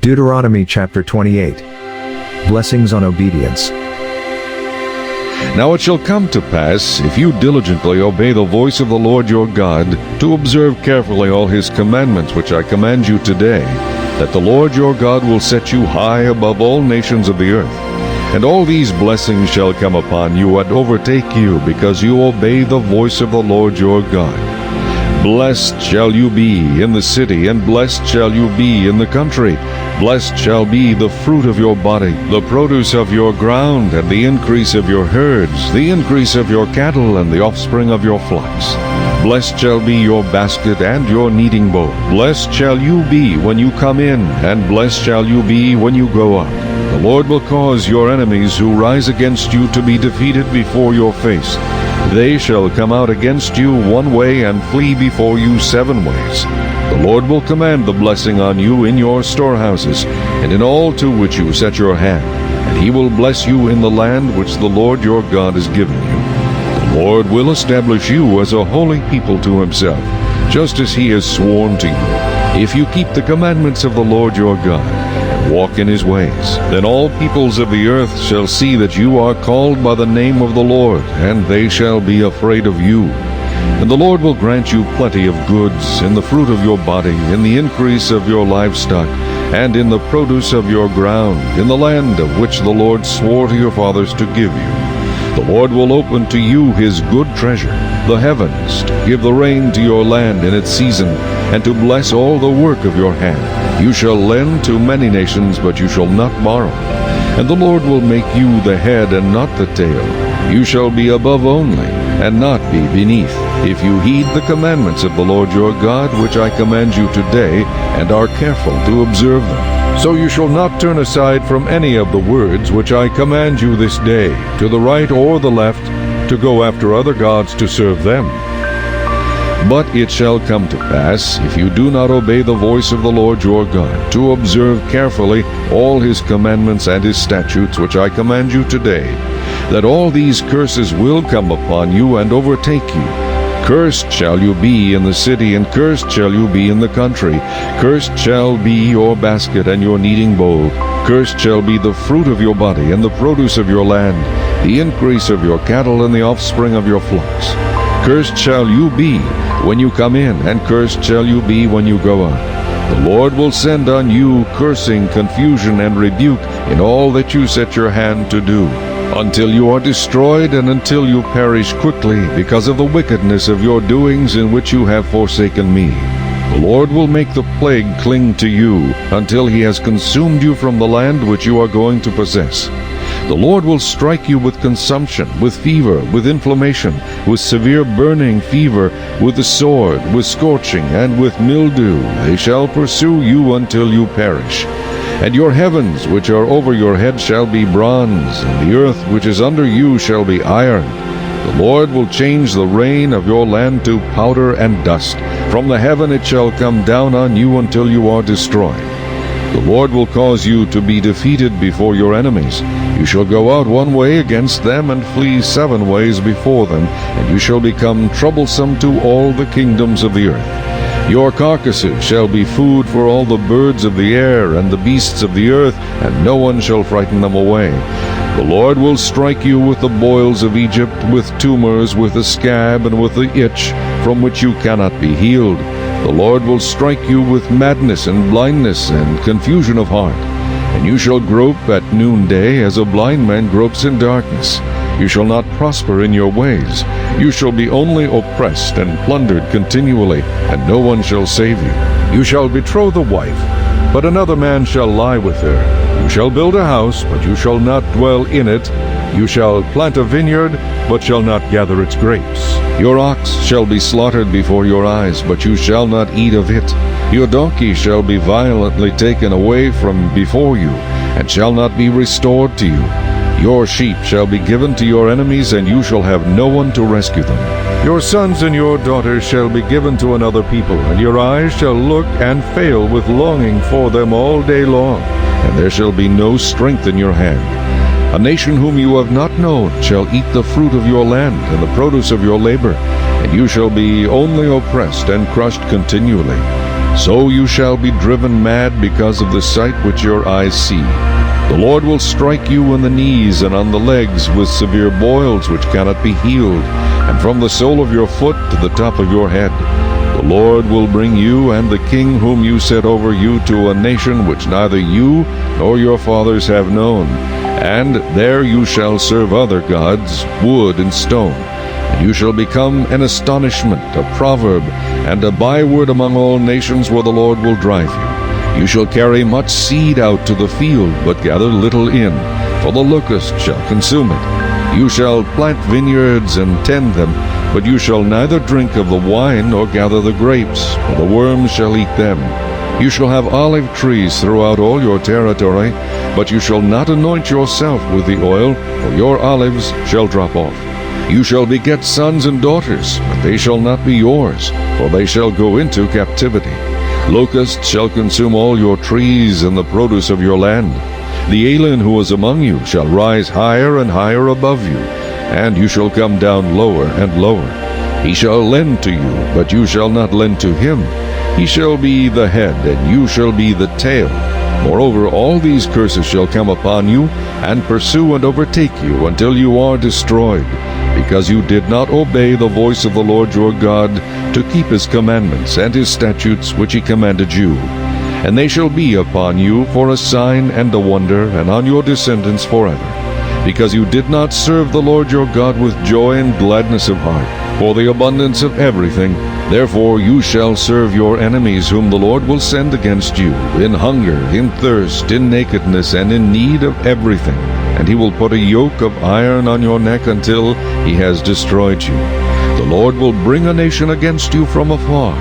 Deuteronomy chapter 28. Blessings on obedience. Now it shall come to pass, if you diligently obey the voice of the Lord your God, to observe carefully all his commandments which I command you today, that the Lord your God will set you high above all nations of the earth. And all these blessings shall come upon you and overtake you, because you obey the voice of the Lord your God. Blessed shall you be in the city, and blessed shall you be in the country. Blessed shall be the fruit of your body, the produce of your ground, and the increase of your herds, the increase of your cattle, and the offspring of your flocks. Blessed shall be your basket and your kneading bowl. Blessed shall you be when you come in, and blessed shall you be when you go out. The Lord will cause your enemies who rise against you to be defeated before your face. They shall come out against you one way and flee before you 7 ways. The Lord will command the blessing on you in your storehouses, and in all to which you set your hand, and he will bless you in the land which the Lord your God has given you. The Lord will establish you as a holy people to himself, just as he has sworn to you, if you keep the commandments of the Lord your God, and walk in his ways. Then all peoples of the earth shall see that you are called by the name of the Lord, and they shall be afraid of you. And the Lord will grant you plenty of goods, in the fruit of your body, in the increase of your livestock, and in the produce of your ground, in the land of which the Lord swore to your fathers to give you. The Lord will open to you his good treasure, the heavens, to give the rain to your land in its season, and to bless all the work of your hand. You shall lend to many nations, but you shall not borrow. And the Lord will make you the head and not the tail. You shall be above only, and not be beneath, if you heed the commandments of the Lord your God, which I command you today, and are careful to observe them. So you shall not turn aside from any of the words which I command you this day, to the right or the left, to go after other gods to serve them. But it shall come to pass, if you do not obey the voice of the Lord your God, to observe carefully all his commandments and his statutes which I command you today, that all these curses will come upon you and overtake you. Cursed shall you be in the city, and cursed shall you be in the country. Cursed shall be your basket and your kneading bowl. Cursed shall be the fruit of your body, and the produce of your land, the increase of your cattle, and the offspring of your flocks. Cursed shall you be when you come in, and cursed shall you be when you go out. The Lord will send on you cursing, confusion, and rebuke in all that you set your hand to do, until you are destroyed and until you perish quickly because of the wickedness of your doings in which you have forsaken me. The Lord will make the plague cling to you until he has consumed you from the land which you are going to possess. The Lord will strike you with consumption, with fever, with inflammation, with severe burning fever, with the sword, with scorching, and with mildew. They shall pursue you until you perish. And your heavens which are over your head shall be bronze, and the earth which is under you shall be iron. The Lord will change the rain of your land to powder and dust. From the heaven it shall come down on you until you are destroyed. The Lord will cause you to be defeated before your enemies. You shall go out one way against them, and flee 7 ways before them, and you shall become troublesome to all the kingdoms of the earth. Your carcasses shall be food for all the birds of the air and the beasts of the earth, and no one shall frighten them away. The Lord will strike you with the boils of Egypt, with tumors, with the scab, and with the itch, from which you cannot be healed. The Lord will strike you with madness and blindness and confusion of heart. And you shall grope at noonday as a blind man gropes in darkness. You shall not prosper in your ways. You shall be only oppressed and plundered continually, and no one shall save you. You shall betroth a wife, but another man shall lie with her. You shall build a house, but you shall not dwell in it. You shall plant a vineyard, but shall not gather its grapes. Your ox shall be slaughtered before your eyes, but you shall not eat of it. Your donkey shall be violently taken away from before you, and shall not be restored to you. Your sheep shall be given to your enemies, and you shall have no one to rescue them. Your sons and your daughters shall be given to another people, and your eyes shall look and fail with longing for them all day long, and there shall be no strength in your hand. A nation whom you have not known shall eat the fruit of your land and the produce of your labor, and you shall be only oppressed and crushed continually. So you shall be driven mad because of the sight which your eyes see. The Lord will strike you on the knees and on the legs with severe boils which cannot be healed, and from the sole of your foot to the top of your head. The Lord will bring you and the king whom you set over you to a nation which neither you nor your fathers have known, and there you shall serve other gods, wood and stone. And you shall become an astonishment, a proverb, and a byword among all nations where the Lord will drive you. You shall carry much seed out to the field, but gather little in, for the locust shall consume it. You shall plant vineyards and tend them, but you shall neither drink of the wine nor gather the grapes, for the worms shall eat them. You shall have olive trees throughout all your territory, but you shall not anoint yourself with the oil, for your olives shall drop off. You shall beget sons and daughters, but they shall not be yours, for they shall go into captivity. Locusts shall consume all your trees and the produce of your land. The alien who is among you shall rise higher and higher above you, and you shall come down lower and lower. He shall lend to you, but you shall not lend to him. He shall be the head, and you shall be the tail. Moreover, all these curses shall come upon you, and pursue and overtake you until you are destroyed, because you did not obey the voice of the Lord your God to keep his commandments and his statutes which he commanded you. And they shall be upon you for a sign and a wonder, and on your descendants forever, because you did not serve the Lord your God with joy and gladness of heart, for the abundance of everything. Therefore you shall serve your enemies whom the Lord will send against you, in hunger, in thirst, in nakedness, and in need of everything. And he will put a yoke of iron on your neck until he has destroyed you. The Lord will bring a nation against you from afar,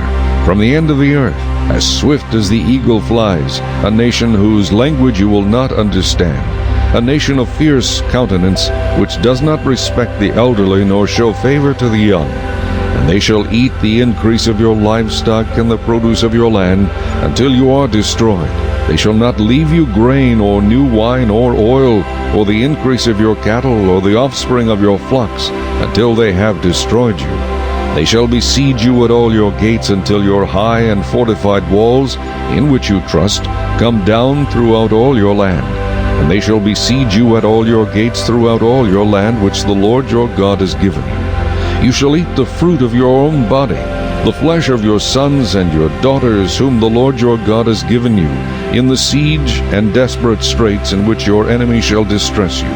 from the end of the earth, as swift as the eagle flies, a nation whose language you will not understand, a nation of fierce countenance, which does not respect the elderly nor show favor to the young. And they shall eat the increase of your livestock and the produce of your land until you are destroyed. They shall not leave you grain or new wine or oil, or the increase of your cattle or the offspring of your flocks, until they have destroyed you. They shall besiege you at all your gates until your high and fortified walls, in which you trust, come down throughout all your land. And they shall besiege you at all your gates throughout all your land which the Lord your God has given you. You shall eat the fruit of your own body, the flesh of your sons and your daughters whom the Lord your God has given you, in the siege and desperate straits in which your enemy shall distress you.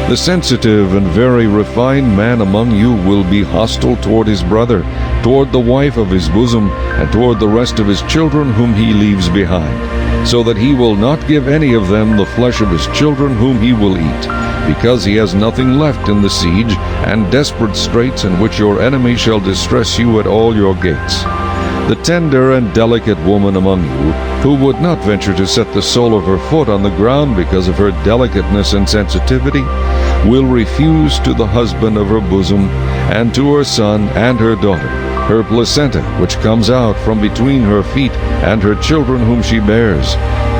The sensitive and very refined man among you will be hostile toward his brother, toward the wife of his bosom, and toward the rest of his children whom he leaves behind, so that he will not give any of them the flesh of his children whom he will eat, because he has nothing left in the siege and desperate straits in which your enemy shall distress you at all your gates. The tender and delicate woman among you, who would not venture to set the sole of her foot on the ground because of her delicateness and sensitivity, will refuse to the husband of her bosom, and to her son and her daughter, her placenta which comes out from between her feet, and her children whom she bears.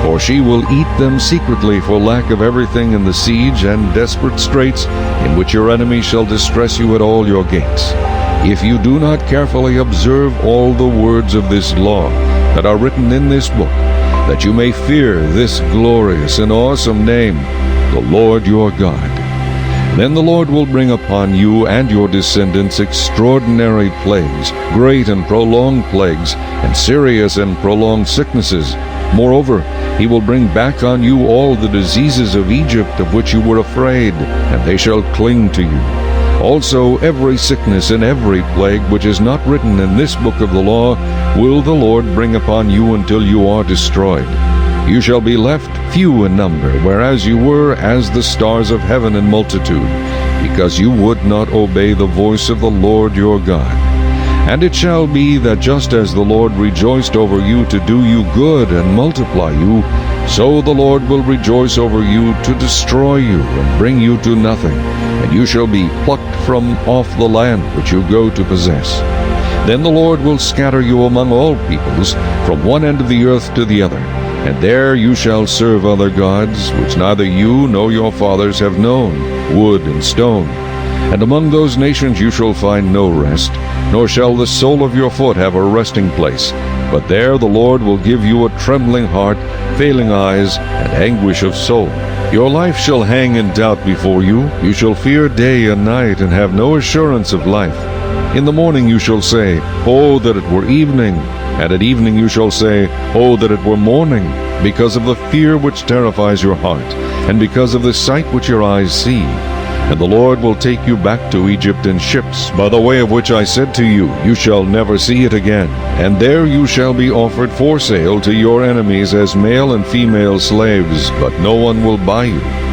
For she will eat them secretly for lack of everything in the siege and desperate straits in which your enemy shall distress you at all your gates. If you do not carefully observe all the words of this law that are written in this book, that you may fear this glorious and awesome name, the Lord your God, then the Lord will bring upon you and your descendants extraordinary plagues, great and prolonged plagues, and serious and prolonged sicknesses. Moreover, he will bring back on you all the diseases of Egypt of which you were afraid, and they shall cling to you. Also every sickness and every plague which is not written in this book of the law will the Lord bring upon you until you are destroyed. You shall be left few in number, whereas you were as the stars of heaven in multitude, because you would not obey the voice of the Lord your God. And it shall be that just as the Lord rejoiced over you to do you good and multiply you, so the Lord will rejoice over you to destroy you and bring you to nothing, and you shall be plucked from off the land which you go to possess. Then the Lord will scatter you among all peoples, from one end of the earth to the other, and there you shall serve other gods, which neither you nor your fathers have known, wood and stone. And among those nations you shall find no rest, nor shall the sole of your foot have a resting place. But there the Lord will give you a trembling heart, failing eyes, and anguish of soul. Your life shall hang in doubt before you. You shall fear day and night, and have no assurance of life. In the morning you shall say, Oh, that it were evening! And at evening you shall say, Oh, that it were morning! Because of the fear which terrifies your heart, and because of the sight which your eyes see. And the Lord will take you back to Egypt in ships, by the way of which I said to you, You shall never see it again. And there you shall be offered for sale to your enemies as male and female slaves, but no one will buy you.